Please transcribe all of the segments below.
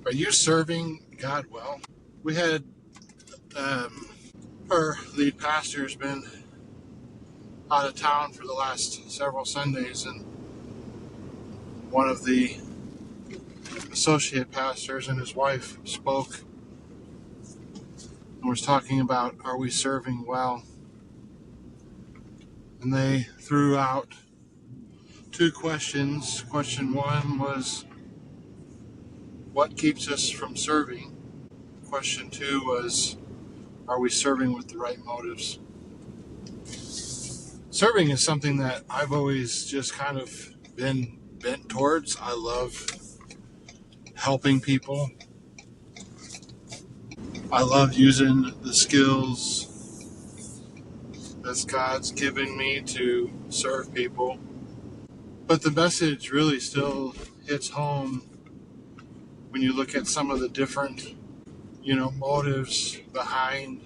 Are you serving God well? We had our lead pastor has been out of town for the last several Sundays, and one of the associate pastors and his wife spoke and was talking about, are we serving well? And they threw out two questions. Question one was, what keeps us from serving? Question two was, are we serving with the right motives? Serving is something that I've always just kind of been bent towards. I love helping people. I love using the skills that God's given me to serve people. But the message really still hits home when you look at some of the different, motives behind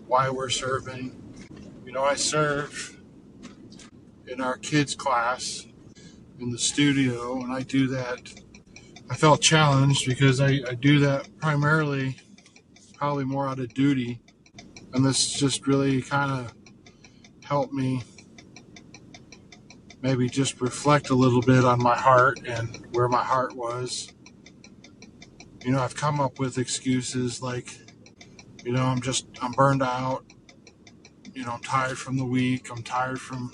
why we're serving. I serve in our kids class in the studio, and I do that. I felt challenged because I do that primarily, probably more out of duty. And this just really kind of helped me maybe just reflect a little bit on my heart and where my heart was. I've come up with excuses like, I'm burned out. I'm tired from the week. I'm tired from,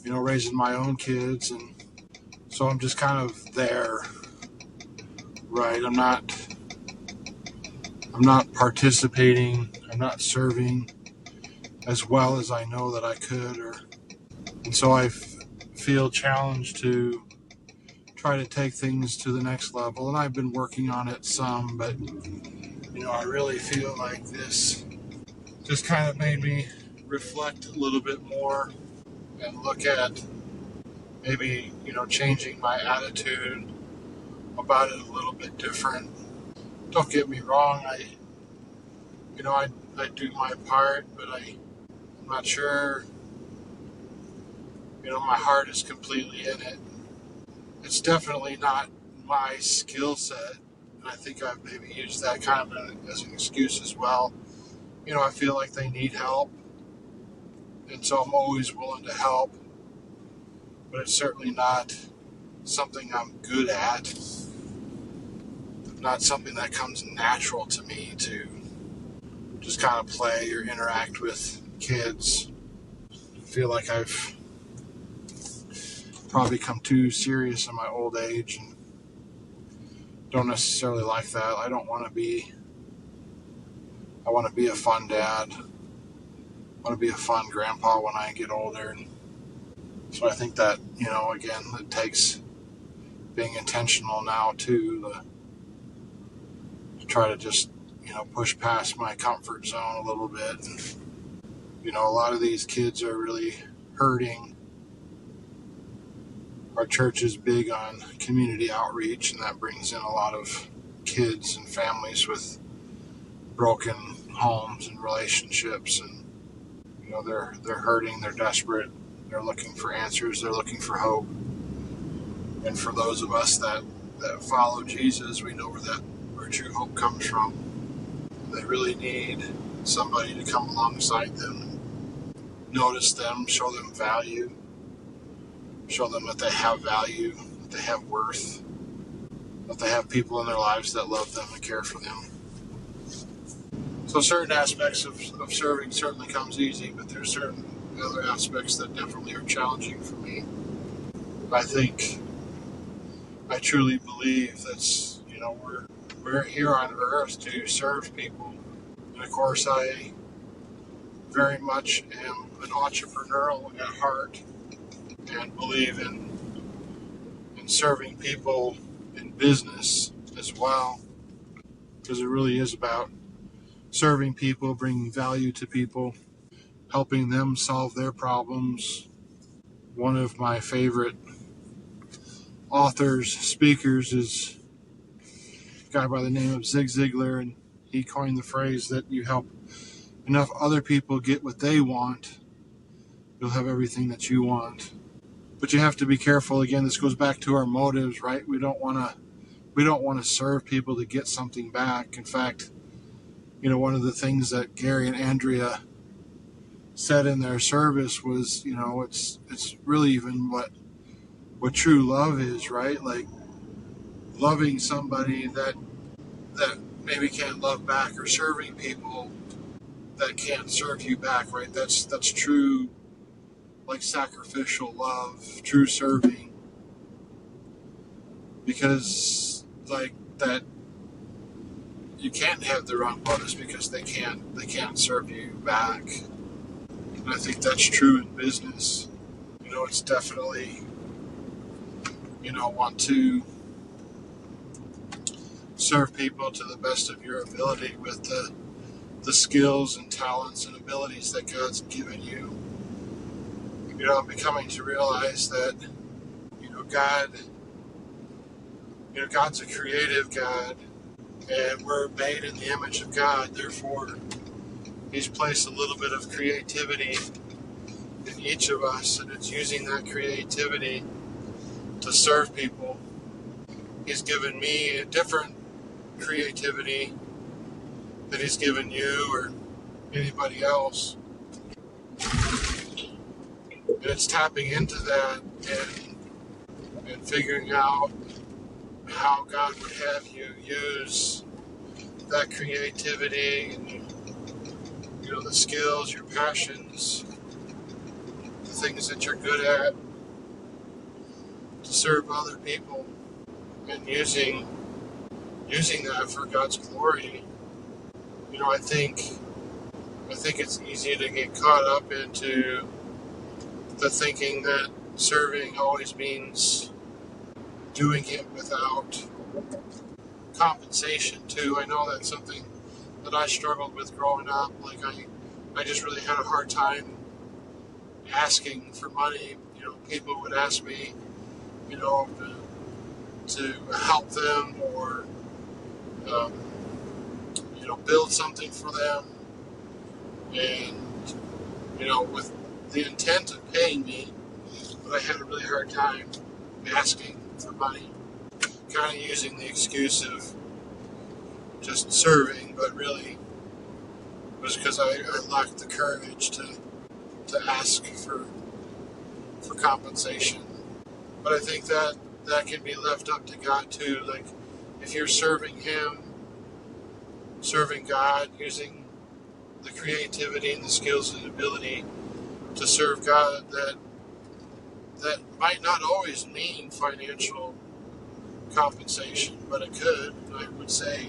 raising my own kids. And so I'm just kind of there, right? I'm not participating. I'm not serving as well as I know that I could. And so I feel challenged to try to take things to the next level. And I've been working on it some, but, I really feel like this just kind of made me reflect a little bit more and look at maybe, changing my attitude about it a little bit different. Don't get me wrong, I do my part, but I'm not sure, my heart is completely in it. It's definitely not my skill set, and I think I've maybe used that kind of as an excuse as well. I feel like they need help, and so I'm always willing to help, but it's certainly not something I'm good at, not something that comes natural to me to just kind of play or interact with kids. I feel like I've probably become too serious in my old age and don't necessarily like that. I want to be a fun dad. I want to be a fun grandpa when I get older. And so I think that, again, it takes being intentional now too, to try to just, push past my comfort zone a little bit. And, a lot of these kids are really hurting. Our church is big on community outreach, and that brings in a lot of kids and families with broken homes and relationships, and they're hurting, they're desperate, they're looking for answers, they're looking for hope. And for those of us that follow Jesus, we know where true hope comes from. They really need somebody to come alongside them, notice them, show them value, show them that they have value, that they have worth, that they have people in their lives that love them and care for them. So certain aspects of serving certainly comes easy, but there's certain other aspects that definitely are challenging for me. I truly believe that's, we're here on earth to serve people. And of course, I very much am an entrepreneurial at heart and believe in serving people in business as well, because it really is about serving people, bringing value to people, helping them solve their problems. One of my favorite authors, speakers, is a guy by the name of Zig Ziglar, and he coined the phrase that you help enough other people get what they want, you'll have everything that you want. But you have to be careful. Again, this goes back to our motives, right? We don't want to we don't want to serve people to get something back. In fact, one of the things that Gary and Andrea said in their service was, it's really even what true love is, right? Like loving somebody that maybe can't love back, or serving people that can't serve you back, right? That's true, like sacrificial love, true serving, because like that you can't have the wrong motives because they can't serve you back. And I think that's true in business. It's definitely, want to serve people to the best of your ability with the skills and talents and abilities that God's given you. I'm becoming to realize that, God's a creative God, and we're made in the image of God. Therefore, He's placed a little bit of creativity in each of us, and it's using that creativity to serve people. He's given me a different creativity than He's given you or anybody else. And it's tapping into that and figuring out how God would have you use that creativity and the skills, your passions, the things that you're good at, to serve other people, and using that for God's glory. I think it's easy to get caught up into the thinking that serving always means doing it without compensation too. I know that's something that I struggled with growing up. Like I just really had a hard time asking for money. People would ask me, to help them, or build something for them, and with the intent of paying me, but I had a really hard time asking for money, kind of using the excuse of just serving, but really it was because I lacked the courage to ask for compensation. But I think that can be left up to God too. Like if you're serving Him, serving God, using the creativity and the skills and ability to serve God, that might not always mean financial compensation, but it could. I would say,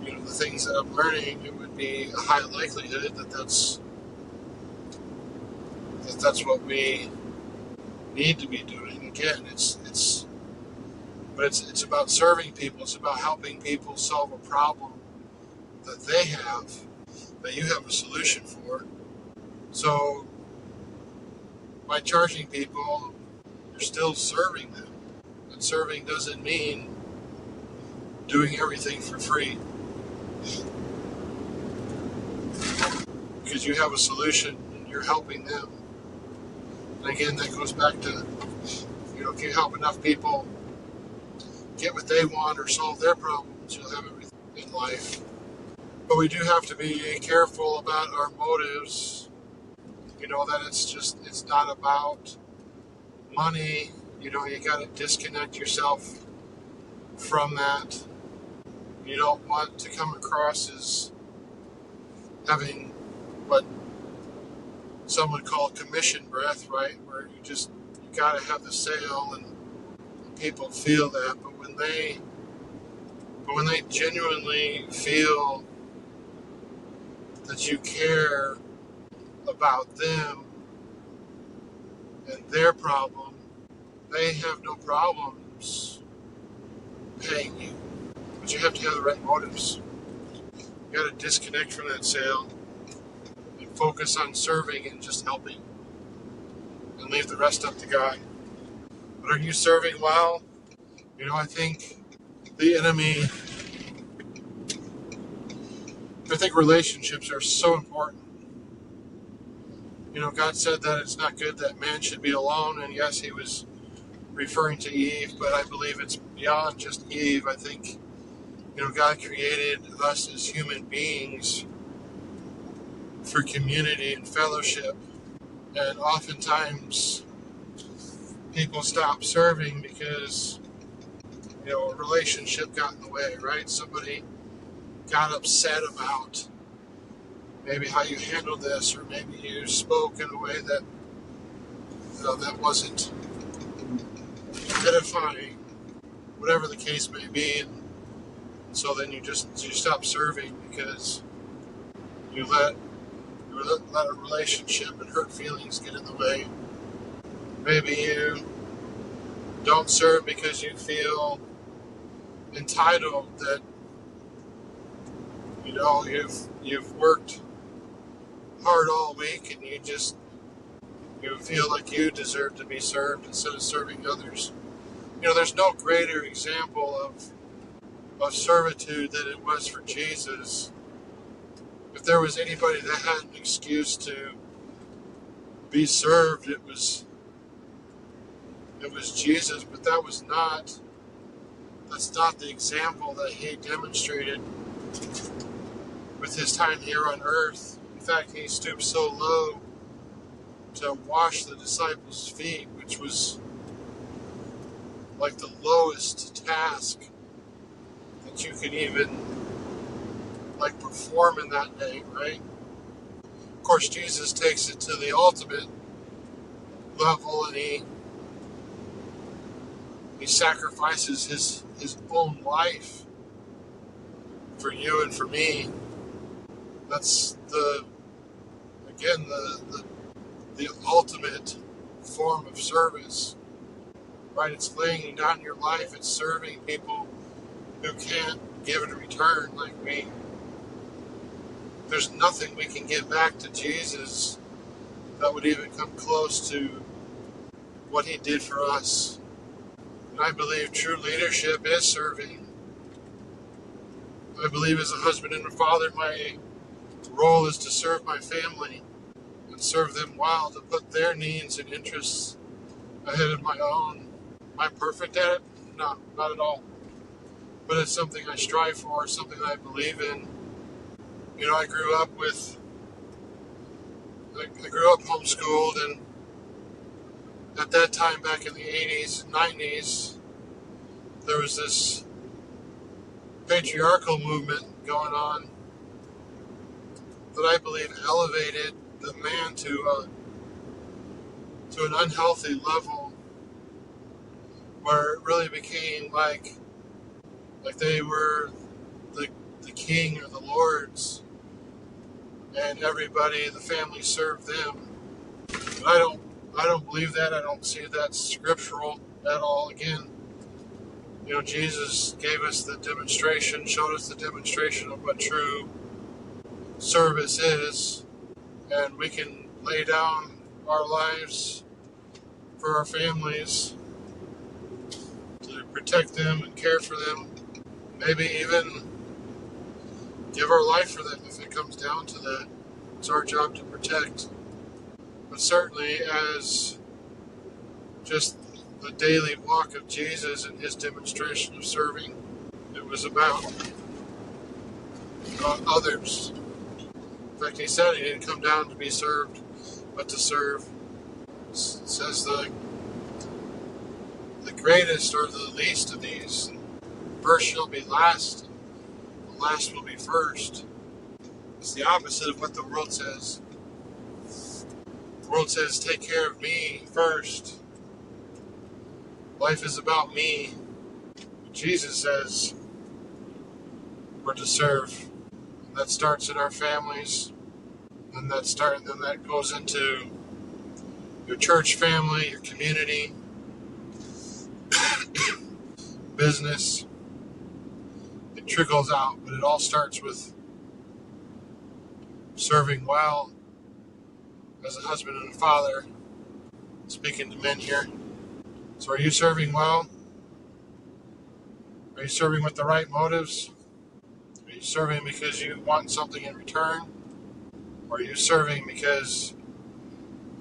the things that I'm learning, it would be a high likelihood that's what we need to be doing. Again, it's about serving people. It's about helping people solve a problem that they have, that you have a solution for. So by charging people, you're still serving them. And serving doesn't mean doing everything for free, because you have a solution and you're helping them. And again, that goes back to, if you help enough people get what they want or solve their problems, you'll have everything in life. But we do have to be careful about our motives, that it's not about money. You got to disconnect yourself from that. You don't want to come across as having what some would call commission breath, right? Where you got to have the sale, and people feel that. But when they genuinely feel that you care about them and their problem, they have no problems paying you. But you have to have the right motives. You got to disconnect from that sale and focus on serving and just helping, and leave the rest up to God. But are you serving well? I think the enemy, I think relationships are so important. God said that it's not good that man should be alone, and yes, He was referring to Eve, but I believe it's beyond just Eve. I think, God created us as human beings for community and fellowship. And oftentimes people stop serving because, a relationship got in the way, right? Somebody got upset about maybe how you handled this, or maybe you spoke in a way that, that wasn't edifying, whatever the case may be. And so then you stop serving because you let a relationship and hurt feelings get in the way. Maybe you don't serve because you feel entitled that you've worked hard all week and you feel like you deserve to be served instead of serving others. There's no greater example of servitude than it was for Jesus. If there was anybody that had an excuse to be served, it was Jesus, but that's not the example that he demonstrated with his time here on earth. In fact, he stooped so low to wash the disciples' feet, which was like the lowest task that you could even perform in that day, right? Of course, Jesus takes it to the ultimate level, and he sacrifices his own life for you and for me. That's the ultimate form of service, right? It's laying down your life. It's serving people who can't give in return like me. There's nothing we can give back to Jesus that would even come close to what he did for us. And I believe true leadership is serving. I believe as a husband and a father, my role is to serve my family and serve them well, to put their needs and interests ahead of my own. Am I perfect at it? No, not at all. But it's something I strive for, something I believe in. I grew up homeschooled, and at that time, back in the 80s and 90s, there was this patriarchal movement going on that I believe elevated the man to an unhealthy level, where it really became like they were the king or the lords, and everybody, the family, served them. But I don't believe that. I don't see that scriptural at all. Again, Jesus gave us the demonstration, showed us the demonstration of what true service is, and we can lay down our lives for our families to protect them and care for them, maybe even give our life for them if it comes down to that. It's our job to protect. But certainly, as just the daily walk of Jesus and his demonstration of serving, it was about others. In fact, he said he didn't come down to be served, but to serve. It says the greatest or the least of these, first shall be last, the last will be first. It's the opposite of what the world says. The world says, take care of me first. Life is about me. Jesus says we're to serve. And that starts in our families. And then that goes into your church family, your community, business. It trickles out, but it all starts with serving well as a husband and a father. Speaking to men here. So are you serving well? Are you serving with the right motives? Are you serving because you want something in return? Or are you serving because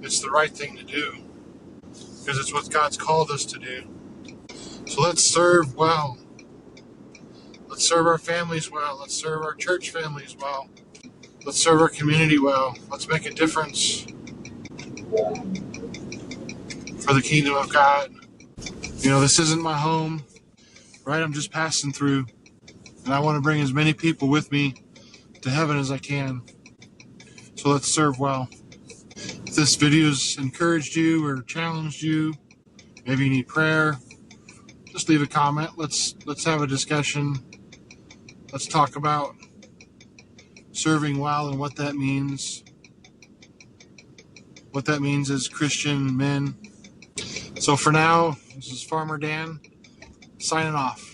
it's the right thing to do? because it's what God's called us to do. So let's serve well. Let's serve our families well. Let's serve our church families well. Let's serve our community well. Let's make a difference for the kingdom of God. This isn't my home, right? I'm just passing through, and I want to bring as many people with me to heaven as I can. So let's serve well. If this video has encouraged you or challenged you, maybe you need prayer, just leave a comment. Let's have a discussion. Let's talk about serving well and what that means. What that means as Christian men. So for now, this is Farmer Dan signing off.